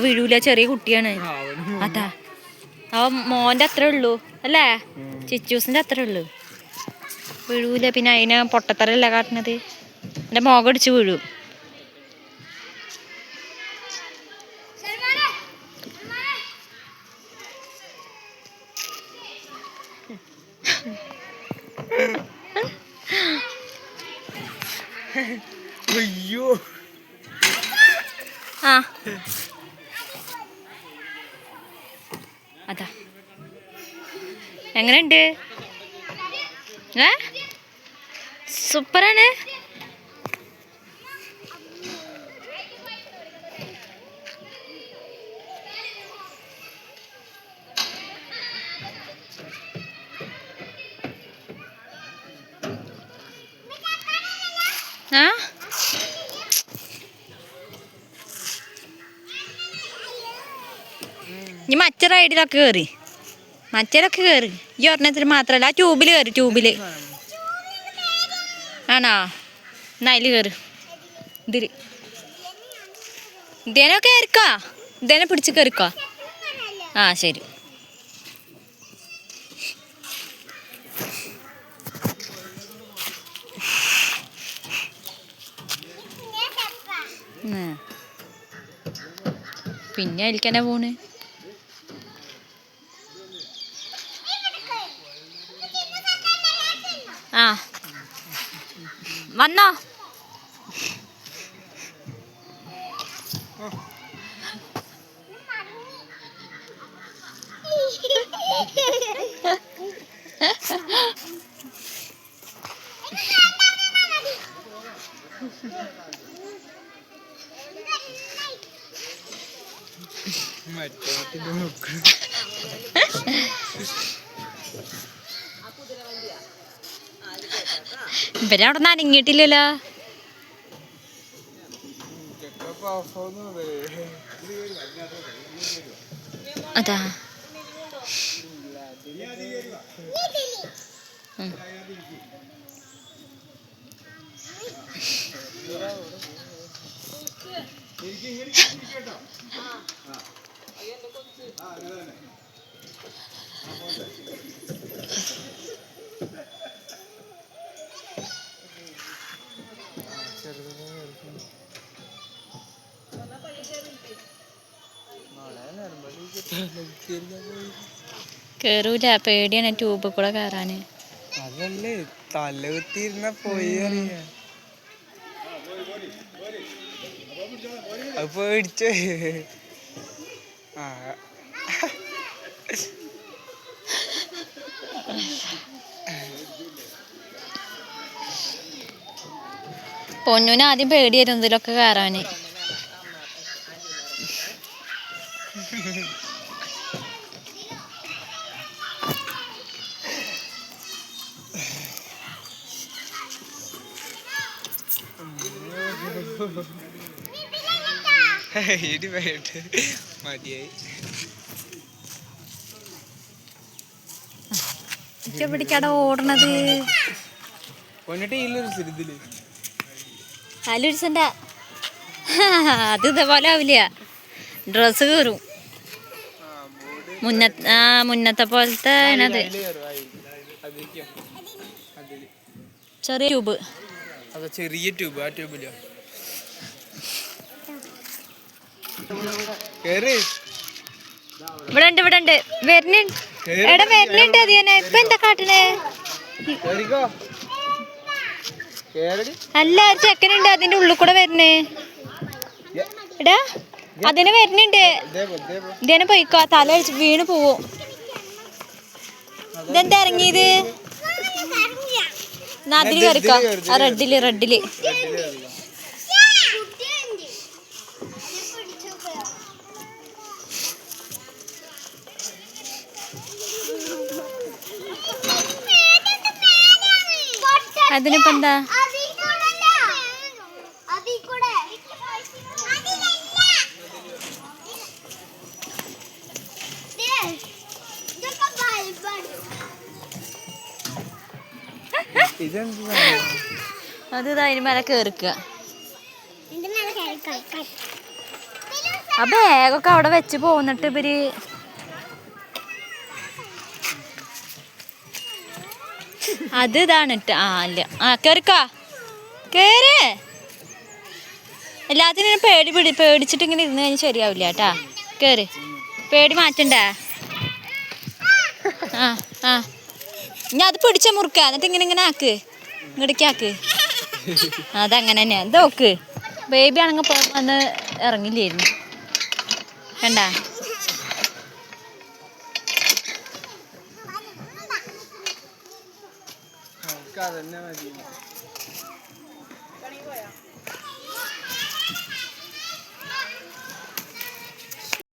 വീഴൂല, ചെറിയ കുട്ടിയാണ്. അതാ മോന്റെ അത്രേ ഉള്ളൂ അല്ലേ, ചിച്ചൂസിന്റെ അത്രേ ഉള്ളൂ. വീഴൂല. പിന്നെ അതിന് പൊട്ടത്തരല്ല കാട്ടണത്. എന്റെ മോകടിച്ച് വീഴും. അയ്യോ ആ അതാ എങ്ങനെയുണ്ട്? സൂപ്പറാണ്. ആ ഇനി മറ്റേ റൈഡിലൊക്കെ കയറി, മറ്റേലൊക്കെ കയറി. ഈ ഒരെണ്ണത്തിൽ മാത്രമല്ല, ആ ട്യൂബിൽ കയറി. ട്യൂബിൽ ആണോ? എന്നാ അതിൽ കയറി. ഇതേനോ കയറിക്കോ, ഇതേനെ പിടിച്ച് കയറിക്കോ. ആ ശരി. പിന്നെ അതിൽക്കന്നെ പോണ്. ആ വന്നോ? ഇവരവിടെ നിന്ന് അനങ്ങിയിട്ടില്ലല്ലോ. അതാ കേറൂല, പേടിയാണ് ട്യൂബിൽ കൂടെ കയറാന്. അതല്ലേ തല കുത്തിയിരുന്ന പോയി അറിയാ. അത് പേടിച്ചോ. പൊന്നൂന് ആദ്യം പേടിയായിരുന്നു ഇതിലൊക്കെ കയറാന്. മതിയായി. എവിടേക്കാടാ ഓടണത്? അത് ഇതേപോലെ ആവില്ല, ഡ്രസ്സ് കീറും. മുന്നത്തെ പോലത്തെ അത് ചെറിയ ട്യൂബ്. ചെറിയ ട്യൂബ്. ആ ട്യൂബിലോ ഇവിടെ ഉണ്ട് വരുന്നുണ്ട്. എടാ വരുന്നുണ്ട്. അതിനെ ഇപ്പൊ എന്താ കാട്ടണേ? അല്ല, ഒരു ചെക്കനുണ്ട് അതിന്റെ ഉള്ളിൽ കൂടെ വരുന്നേ. എടാ അതിന് വരുന്നുണ്ട്. ഇതിനെ പോയിക്കോ, തല അടിച്ച് വീണ് പോവും. ഇതെന്താ ഇറങ്ങിയത്? അതില് കയറിക്കോ. റെഡില് അതിനിപ്പോ എന്താ? അത് അതിന് മേലെ കേറിക്ക. ആ ബാഗൊക്കെ അവിടെ വെച്ച് പോന്നിട്ട് ഇവര് അത് ഇതാണ് അല്ല കേറിക്കാ കേറ്. എല്ലാത്തിനും പേടിച്ചിട്ട് ഇങ്ങനെ ഇരുന്ന് കഴിഞ്ഞാൽ ശരിയാവില്ല കേട്ടാ. കേറ്, പേടി മാറ്റണ്ടേ. ഇനി അത് പിടിച്ച മുറുക്ക എന്നിട്ട് ഇങ്ങനെ ആക്ക്, ഇങ്ങടേക്കാക്ക്. അതങ്ങനെ തന്നെയാ. നോക്ക്, ബേബി ആണെങ്കിൽ വന്ന് ഇറങ്ങില്ലായിരുന്നു കണ്ടാ. അതന്നെ മതി.